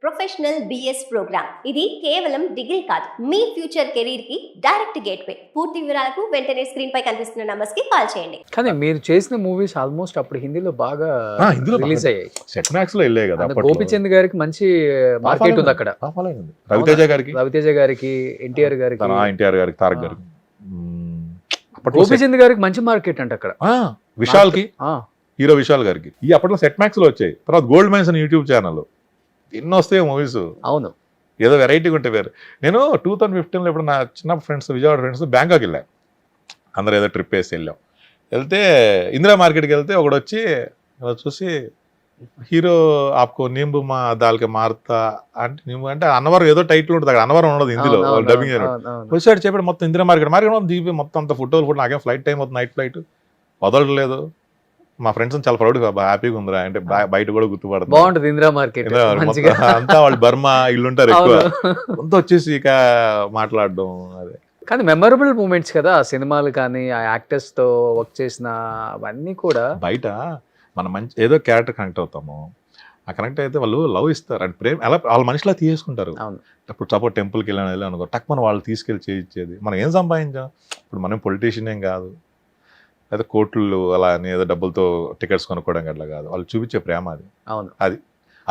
Professional BS programme. ఇది కేవలం degree కాదు, మీ ఫ్యూచర్ కెరీర్ కి డైరెక్ట్ గేట్వే. పూర్తి వివరాలకు వెంటనే స్క్రీన్ పై కనిపిస్తున్న నంబర్స్ కి కాల్ చేయండి. కానీ మీరు చేసిన మూవీస్ ఆల్మోస్ట్ అప్పుడు హిందీలో బాగా రిలీజ్ అయ్యాయి. సెట్ మ్యాక్స్ లో వెళ్ళాయి కదా. గోపిచంద్ గారికి మంచి మార్కెట్ ఉంది అక్కడ. రవితేజ గారికి, ఎన్టీఆర్ గారికి, తారక్ గారికి. గోపిచంద్ గారికి మంచి మార్కెట్ అంటే అక్కడ. విశాల్ కి, హీరో విశాల్ గారికి ఈ అప్పట్లో సెట్ మ్యాక్స్ లో వచ్చాయి. తర్వాత గోల్డ్ మైన్స్ అని యూట్యూబ్ ఛానల్ ఎన్నో వస్తాయి మూవీస్. అవును, ఏదో వెరైటీగా ఉంటే వేరు. నేను 2015లో ఇప్పుడు నా చిన్న ఫ్రెండ్స్, విజయవాడ ఫ్రెండ్స్ బ్యాంకాక్ వెళ్ళాను. అందరూ ఏదో ట్రిప్ వేసి వెళ్తే ఇందిరా మార్కెట్కి వెళ్తే ఒకడు వచ్చి చూసి, హీరో ఆప్కో నింబు మా దాల్కే మారుతా అంటే, నింబు అంటే అన్నవరం ఏదో టైటిల్ ఉంటుంది అక్కడ. అన్నవరం ఉండదు హిందీలో, డబ్బింగ్ వచ్చాడు చెప్పాడు. మొత్తం ఇందిరా మార్కెట్ మొత్తం దీపి మొత్తం అంత ఫోటోలు కూడా. నాకేం ఫ్లైట్ టైం అవుతుంది, నైట్ ఫ్లైట్ వదలలేదు. మా ఫ్రెండ్స్ చాలా ప్రౌడ్గా హ్యాపీగా ఉందిరా అంటే, బయట కూడా గుర్తుపడుతుంది. బాగుంటుంది ఇందిరా మార్కెట్ అంతా వాళ్ళు బర్మా ఇల్లుంటారు ఎక్కువ. అంతా వచ్చేసి ఇక మాట్లాడడం అదే. కానీ మెమరబుల్ మూమెంట్స్ కదా ఆ సినిమాలు, కానీ ఆ యాక్టర్స్ తో వర్క్ చేసిన అవన్నీ కూడా. బయట మనం మంచి ఏదో క్యారెక్టర్ కనెక్ట్ అవుతాము, ఆ కనెక్ట్ అయితే వాళ్ళు లవ్ ఇస్తారు అంటే ప్రేమ, అలా వాళ్ళ మనిషిలా తీసేసుకుంటారు. ఇప్పుడు సపోర్ట్ టెంపుల్కి వెళ్ళాను అనుకో, టక్ మనం వాళ్ళు తీసుకెళ్ళి చేయించేది. మనం ఏం సంపాదించాం ఇప్పుడు? మనం పొలిటీషియన్ ఏం కాదు, లేదా కోట్లు అలా అని ఏదో డబ్బులతో టికెట్స్ కొనుక్కోవడం అట్లా కాదు. వాళ్ళు చూపించే ప్రేమ అది. అవును, అది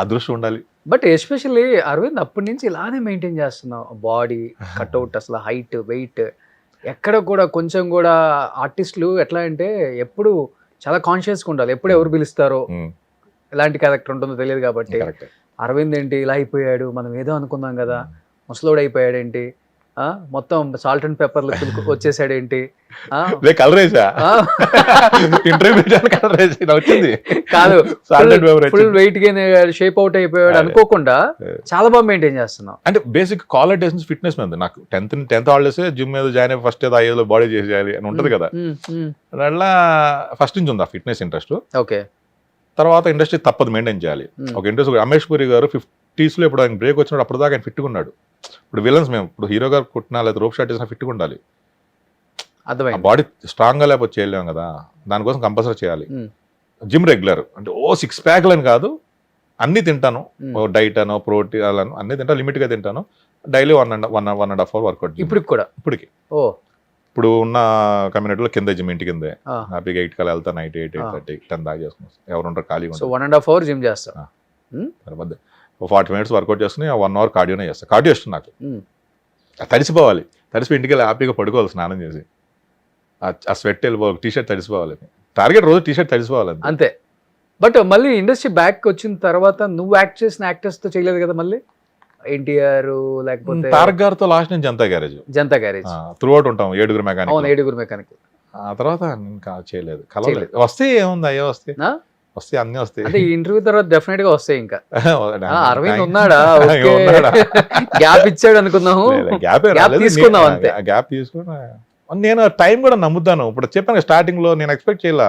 అదృష్టం ఉండాలి. బట్ ఎస్పెషల్లీ అరవింద్ అప్పటి నుంచి ఇలానే మెయింటైన్ చేస్తున్నావు. బాడీ కట్అవుట్, అసలు హైట్, వెయిట్ ఎక్కడ కూడా కొంచెం కూడా. ఆర్టిస్టులు ఎట్లా అంటే ఎప్పుడు చాలా కాన్షియస్గా ఉండాలి, ఎప్పుడు ఎవరు పిలుస్తారో, ఎలాంటి క్యారెక్టర్ ఉంటుందో తెలియదు. కాబట్టి అరవింద్ ఏంటి ఇలా అయిపోయాడు, మనం ఏదో అనుకున్నాం కదా, ముసలోడు అయిపోయాడు ఏంటి, మొత్తం సాల్ట్ అండ్ పెప్పర్లు వచ్చేసాడు ఏంటి, కాదు full weight gain shape out అయిపోయాడు అనుకోకుండా చాలా బాగా మెయింటైన్ చేస్తున్నాం. అంటే బేసిక్ కాలేజ్ డేస్ నుంచి ఫిట్నెస్ మీద నాకు 10th హాలిడేస్ జిమ్ మీద జాయిన్ అయ్యి ఫస్ట్ ఏదో ఐదో బాడీ చేసేయాలి అని ఉంటది కదా. అట్లా ఫస్ట్ నుంచి ఉంది ఆ ఫిట్నెస్ ఇంట్రెస్ట్. ఓకే, తర్వాత ఇండస్ట్రీ తప్పదు మెయింటైన్ చేయాలి. ఒక ఇంట్రెస్ట్. రమేష్ పురి గారు 50s లో ఇప్పుడు ఆయన బ్రేక్ వచ్చినప్పుడు అప్పుడు దాకా ఆయన ఫిట్గా ఉన్నాడు. ఇప్పుడు విలన్స్ మేము ఇప్పుడు హీరో గారు కుట్టినా లేదా రోప్ షాట్ చేసినా ఫిట్గా ఉండాలి. బాడీ స్ట్రాంగ్ గా లేకపోతే చేయలేము కదా, దానికోసం కంపల్సరీ చేయాలి. జిమ్ రెగ్యులర్ అంటే 6 ప్యాక్లు అని కాదు, అన్ని తింటాను. డైట్ అనో ప్రోటీన్ అలా అన్ని తింటాను, లిమిట్ గా తింటాను. Daily 1.5 hour workout. ఇప్పటికి ఇప్పుడు ఉన్న కమ్యూనిటీలో కింద జిమ్, ఇంటి కిందే హ్యాపీగా 8 కల్లా వెళ్తాను. నైట్ 8, 8:30, 10 దాకా చేసుకున్నాను. ఎవరు ఉంటారు ఖాళీగా. 1.5 hour జిమ్ చేస్తాను, 40 minutes వర్కౌట్ చేసుకుని 1 hour కార్డియోనే చేస్తాను. కార్డియో ఇష్టం నాకు. తడిసిపోవాలి, తడిసిపోయి ఇంటికి వెళ్ళి హ్యాపీగా పడుకోవాలి స్నానం చేసి. ఆ స్వెట్ వెళ్ళిపోవాలి, టీషర్ట్ తడిసిపోవాలి. టార్గెట్ రోజు టీషర్ట్ తడిసిపోవాలి అంతే. బట్ మళ్ళీ ఇండస్ట్రీ బ్యాక్ వచ్చిన తర్వాత నువ్వు యాక్ట్ చేసిన యాక్టర్స్ తో చేయలేదు కదా మళ్ళీ? ఎన్టీఆర్ లేకపోతే తారక్ గారితో లాస్ట్ నుంచి జనతా గ్యారేజ్ త్రూ అవుట్ ఉంటాం. 7 మెకానిక్. ఆ తర్వాత ఇంకా చేయలేదు. వస్తే ఏముంది, అయ్యో వస్తే అన్ని వస్తాయి. అంటే ఈ ఇంటర్వ్యూ తర్వాత డెఫినెట్ గా వస్తాయి. ఇంకా అరవింద్ ఉన్నాడా, గ్యాప్ ఇచ్చాడు అనుకున్నాము, గ్యాప్ తీసుకున్నావు అంతే. గ్యాప్ తీసుకున్నా. నేను టైం కూడా నమ్ముతాను. ఇప్పుడు చెప్పాను స్టార్టింగ్ లో, నేను ఎక్స్పెక్ట్ చేయాల,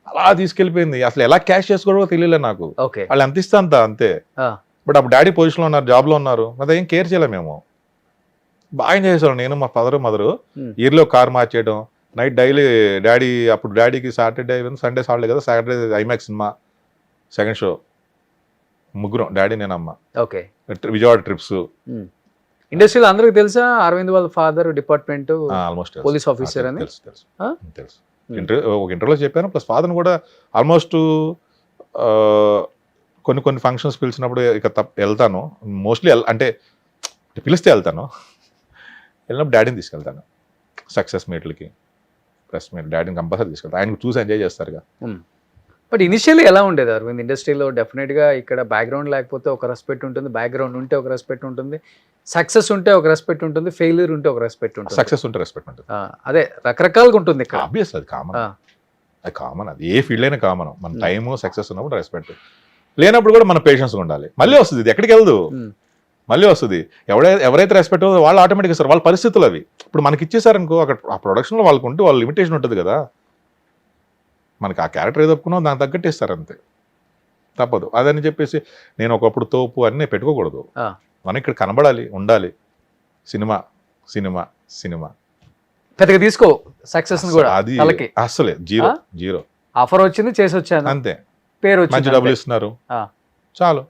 అలా తీసుకెళ్లిపోయింది. అసలు ఎలా క్యాష్ చేసుకోవడం తెలియలే నాకు. వాళ్ళు ఎంత ఇస్తా అంతే. బట్ అప్పుడు డాడీ పొజిషన్ లో ఉన్నారు, జాబ్ లో ఉన్నారు, మరి ఏం కేర్ చేయలే. మేము బాగా చేసేవాళ్ళం. నేను మా మదరు ఇయర్లో కార్ మార్చేయడం, నైట్ డైలీ డాడీ, అప్పుడు డాడీకి సాటర్డే సండే హాలిడే కదా, Saturday IMAX cinema second show, ముగ్గురం, డాడీ నేను అమ్మ. Okay, Vijayawada trips. ఇండస్ట్రీలో అందరికి తెలుసా అరవింద్ వాళ్ళ father department almost police officer అని? తెలుసు. ఒక ఇంటర్వ్యూలో చెప్పాను. ప్లస్ ఫాదర్ కూడా ఆల్మోస్ట్ కొన్ని ఫంక్షన్స్ పిలిచినప్పుడు ఇక వెళ్తాను. మోస్ట్లీ అంటే పిలిస్తే వెళ్తాను. వెళ్ళినప్పుడు డాడీని తీసుకెళ్తాను. సక్సెస్ మీట్లకి, ప్రెస్ మీట్ డాడీని కంపల్సరీ తీసుకెళ్తాను. ఆయనకు చూసి ఎంజాయ్ చేస్తారుగా. బట్ ఇనిషియల్లీ ఎలా ఉండేది అరవింద్ ఇండస్ట్రీలో? డెఫినెట్గా ఇక్కడ బ్యాక్గ్రౌండ్ లేకపోతే ఒక రెస్పెక్ట్ ఉంటుంది, బ్యాక్గ్రౌండ్ ఉంటే ఒక రెస్పెక్ట్ ఉంటుంది, సక్సెస్ ఉంటే ఒక రెస్పెక్ట్ ఉంటుంది, ఫెయిల్యూర్ ఉంటే ఒక రెస్పెక్ట్ ఉంటుంది. సక్సెస్ ఉంటే రెస్పెక్ట్ ఉంటుంది. అదే రకరకాలుగా ఉంటుంది ఇక్కడ. ఆబ్వియస్, అది కామన్. అది కామన్, అది ఏ ఫీల్డ్ అయినా కామన్. మన టైము సక్సెస్ ఉన్నప్పుడు రెస్పెక్ట్, లేనప్పుడు కూడా మన పేషెన్స్ ఉండాలి. మళ్ళీ వస్తుంది, ఇది ఎక్కడికి వెళ్దు, మళ్ళీ వస్తుంది. ఎవరైతే రెస్పెక్ట్ వాళ్ళు ఆటోమేటిక్గా ఇస్తారు. వాళ్ళ పరిస్థితులు అవి. ఇప్పుడు మనకి ఇచ్చేసారనుకో, అక్కడ ఆ ప్రొడక్షన్లో వాళ్ళకు ఉంటే వాళ్ళ లిమిటేషన్ ఉంటుంది కదా. మనకి ఆ క్యారెక్టర్ ఏదో ఒప్పుకున్నా దానికి తగ్గట్టు ఇస్తారు అంతే, తప్పదు. అదని చెప్పేసి నేను ఒకప్పుడు తోపు అన్నీ పెట్టుకోకూడదు. మనం ఇక్కడ కనబడాలి, ఉండాలి. సినిమా సినిమా సినిమా పెద్దగా తీసుకో సక్సెస్ కూడా. అది అసలే జీరో. ఆఫర్ వచ్చింది, చేసి వచ్చాను అంతే, పేరు మంచి డబ్బులు ఇస్తున్నారు, చాలు.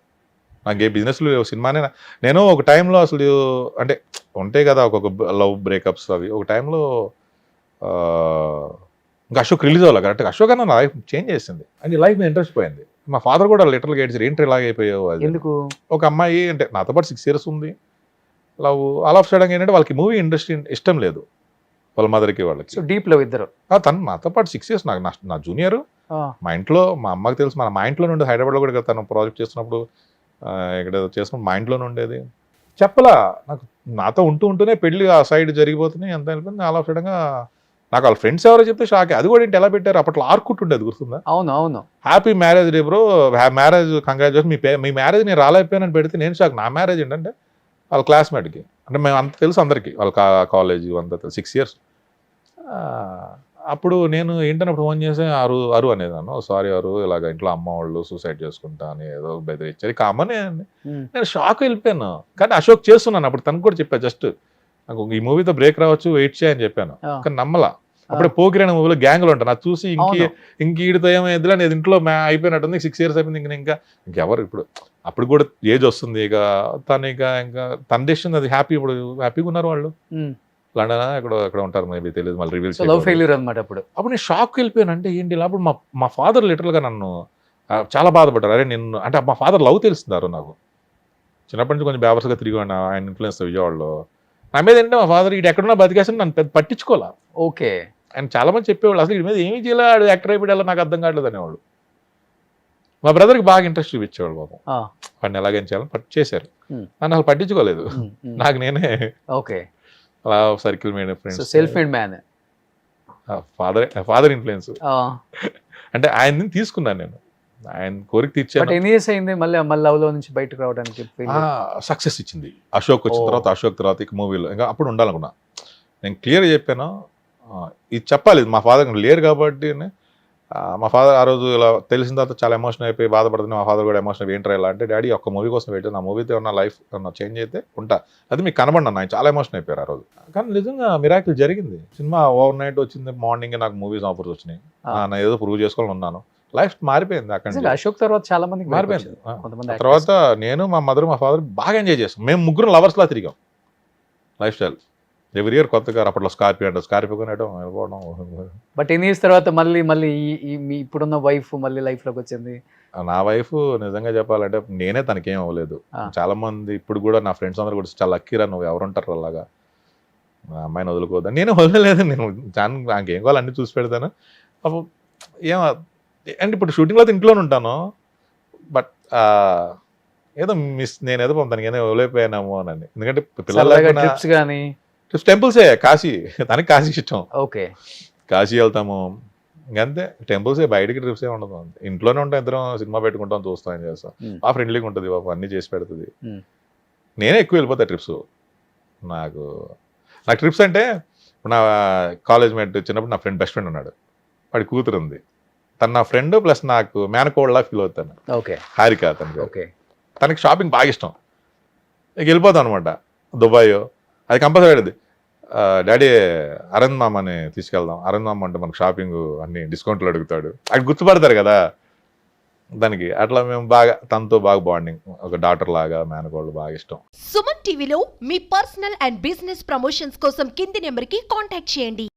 నాకు ఏ బిజినెస్లు సినిమానే నేను ఒక టైంలో అసలు అంటే ఉంటాయి కదా ఒక్కొక్క లవ్ బ్రేకప్స్ అవి ఒక టైంలో ఇంకా అశోక్ రిలీజ్ అవ్వాలి కరెక్ట్గా అశోక్ అన్న నా లైఫ్ చేంజ్ చేసింది అండ్ లైఫ్ మీద ఇంట్రెస్ట్ పోయింది. మా ఫాదర్ కూడా లిటరల్గా ఏడ్చారు, ఏంటి ఇలాగ అయిపోయావు అది ఎందుకు? ఒక అమ్మాయి అంటే నాతో పాటు 6 years ఉంది లవ్ ఆల్ ఆఫ్ సడన్ ఏంటంటే వాళ్ళకి మూవీ ఇండస్ట్రీ ఇష్టం లేదు వాళ్ళ మదర్కి వాళ్ళకి. సో డీప్ లవ్ ఇద్దరు. తను నాతో పాటు 6 years నాకు నా జూనియర్. మా ఇంట్లో మా అమ్మకి తెలుసు, మా ఇంట్లో నుండి హైదరాబాద్లో కూడా తను ప్రాజెక్ట్ చేస్తున్నప్పుడు ఇక్కడ చేస్తున్నప్పుడు మా ఇంట్లోనే ఉండేది. చెప్పలా నాకు నాతో ఉంటూనే పెళ్లి ఆ సైడ్ జరిగిపోతున్నాయి ఎంత వెళ్ళిపోయింది. ఆల్ ఆఫ్ సడన్గా నాకు వాళ్ళ ఫ్రెండ్స్ ఎవరో చెప్తే షాక్. అది కూడా ఏంటి ఎలా పెట్టారు, అప్పట్లో ఆర్కుట్ ఉండేది గుర్తుందా? అవును. Happy marriage day bro, marriage congratulation, మీ మ్యారేజ్ నేను రాలేకపోయానని పెడితే నేను షాక్. నా మ్యారేజ్ ఏంటంటే వాళ్ళ క్లాస్మేట్కి, అంటే మేము అంత తెలుసు అందరికీ, వాళ్ళ కాలేజ్ అంతా 6 years. అప్పుడు నేను ఏంటన్నప్పుడు ఫోన్ చేసి అరు అనేది నన్ను, సారీ అరు ఇలాగ ఇంట్లో అమ్మ వాళ్ళు సూసైడ్ చేసుకుంటా అని ఏదో బెదిరించారు. ఇక అమ్మనే నేను షాక్ వెళ్ళిపోయాను. కానీ అశోక్ చేస్తున్నాను అప్పుడు, తనకు కూడా చెప్పా జస్ట్ నాకు ఈ మూవీతో బ్రేక్ రావచ్చు వెయిట్ చేయని చెప్పాను. కానీ నమ్మలా. అప్పుడే పోకిరి అనే మూవీలో గ్యాంగ్లు ఉంటాను, అది చూసి ఇంక ఈడితో ఏమైంది అనేది ఇంట్లో అయిపోయినట్టుంది. 6 years అయిపోయింది. ఇంకెవరు ఇప్పుడు అప్పుడు కూడా ఏజ్ వస్తుంది. ఇక తను ఇంకా తన డెసిషన్ అది. హ్యాపీగా ఉన్నారు వాళ్ళు. లండన్ ఎక్కడ ఉంటారు మేబీ తెలియదు, మళ్ళీ రివీల్ లవ్ ఫెయిల్యూర్ అనమాట. అప్పుడు నేను షాక్ వెళ్ళిపోయాను. అంటే ఏంటి ఇలా? అప్పుడు మా ఫాదర్ లిటరల్గా నన్ను చాలా బాధపడ్డారు. అరే నిన్ను అంటే మా ఫాదర్ లవ్ తెలుస్తున్నారు నాకు. చిన్నప్పటి నుంచి కొంచెం బేవర్స్గా తిరిగాను ఆయన ఇన్ఫ్లుయెన్స్ విజయవాడలో. నా మీద ఏంటంటే మా ఫాదర్ ఇటు ఎక్కడున్నా బతికేసి నన్ను పెద్ద పట్టించుకోవాలా. ఓకే. ఆయన చాలా మంది చెప్పేవాళ్ళు అసలు ఇటు మీద ఏమీ చేయాలి, యాక్టర్ అయిపోయాలో నాకు అర్థం కావట్లేదు అనేవాళ్ళు. మా బ్రదర్కి బాగా ఇంట్రెస్ట్ చూపించేవాళ్ళు పాపం, వాడిని ఎలాగేం చేయాలని చేశారు. నన్ను అసలు పట్టించుకోలేదు. నాకు నేనే ఓకే అలా circle made friends. Self made man. Father influence అంటే ఆయన్ని తీసుకున్నాను నేను, ఆయన కోరిక తీర్చాను. ఎన్ని ఇయర్స్ అయింది మళ్ళీ లవ్ లో నుంచి బయటకు రావడానికి? సక్సెస్ ఇచ్చింది అశోక్ వచ్చిన తర్వాత. అశోక్ తర్వాత ఇక మూవీలో ఇంకా అప్పుడు ఉండాలనుకున్నా. నేను క్లియర్గా చెప్పాను, ఇది చెప్పాలి. మా ఫాదర్ లేరు కాబట్టి మా ఫాదర్ ఆ రోజు ఇలా తెలిసిన తర్వాత చాలా ఎమోషనల్ అయిపోయి బాధపడుతుంది. మా ఫాదర్ కూడా ఎమోషనల్ ఏంటర్ ఇలా అంటే, డాడీ ఒక్క మూవీ కోసం వెయిట్, నా మూవీతో ఏమన్నా లైఫ్ ఏమన్నా చేంజ్ అయితే ఉంటా, అది మీకు కనబడినా. ఆయన చాలా ఎమోషనల్ అయిపోయారు ఆ రోజు. కానీ నిజంగా మిరాకిల్ జరిగింది. సినిమా ఓవర్ నైట్ వచ్చింది, మార్నింగ్ నాకు మూవీస్ ఆఫర్స్ వచ్చినాయి. నేను ఏదో ప్రూవ్ చేసుకోవాలని ఉన్నాను. లైఫ్ మారిపోయింది అక్కడ. అశోక్ తర్వాత చాలా మంది మారిపోయింది. తర్వాత నేను మా మదర్ మా ఫాదర్ బాగా ఎంజాయ్ చేస్తాం. మేము ముగ్గురు లవర్స్లా తిరిగాం. లైఫ్ స్టైల్ ఎవ్రీ ఇయర్ కొత్త కార్, అప్పట్లో స్కార్పియో కొనడం వెళ్ళిపోవడం. బట్ ఎన్ని ఇయర్స్ తర్వాత మళ్ళీ మీ ఇప్పుడున్న వైఫ్ మళ్ళీ లైఫ్ లోకి వచ్చింది? నా వైఫ్ నిజంగా చెప్పాలంటే నేనే తనకేం అవ్వలేదు. చాలా మంది ఇప్పుడు కూడా నా ఫ్రెండ్స్ అందరూ కూడా చాలా లక్కీరా, నువ్వు ఎవరుంటారు అలాగా నా అమ్మాయిని వదులుకోవద్దా. నేను వదలలేదు. నేను నాకేం కావాలి అన్ని చూసి పెడతాను. అప్పుడు అంటే ఇప్పుడు షూటింగ్లో ఇంట్లోనే ఉంటాను. బట్ ఏదో నేనేదో తనకి ఏదో వదిలేపోయానేమో అని. ఎందుకంటే ట్రిప్స్ కానీ టెంపుల్సే, కాశీ, తనకి కాశీ ఇష్టం. ఓకే, కాశీ వెళ్తాము ఇంకంతే. టెంపుల్సే, బయటికి ట్రిప్సే ఉండదు. ఇంట్లోనే ఉంటాం, ఇద్దరం సినిమా పెట్టుకుంటాం, చూస్తాం, ఏం చేస్తాం. ఆ ఫ్రెండ్లీగా ఉంటుంది బాబు, అన్నీ చేసి పెడుతుంది. నేనే ఎక్కువ వెళ్ళిపోతా ట్రిప్స్. నాకు ట్రిప్స్ అంటే నా కాలేజ్ మేట్ చిన్నప్పుడు నా ఫ్రెండ్ బెస్ట్ ఫ్రెండ్ ఉన్నాడు, వాడి కూతురు ఉంది. తను నా ఫ్రెండ్ ప్లస్ నాకు మేనకోళ్ళలా ఫీల్ అవుతాను. ఓకే, హారిక తనకి. ఓకే, తనకి షాపింగ్ బాగా ఇష్టం. ఇక వెళ్ళిపోతాం అనమాట, దుబాయ్. అది కంపల్సరీ అడిది, డాడీ అరంద్ మామని తీసుకెళ్దాం. అరంద్ మామ అంటే మనకు షాపింగ్ అన్ని డిస్కౌంట్లు అడుగుతాడు, అది గుర్తుపడతారు కదా దానికి. అట్లా మేము బాగా తనతో బాగా బాండింగ్, ఒక డాటర్ లాగా, మేనకోళ్ళు బాగా ఇష్టం. సుమన్ టీవీలో మీ పర్సనల్ అండ్ బిజినెస్ ప్రమోషన్స్ కోసం కింది నెంబర్కి కాంటాక్ట్ చేయండి.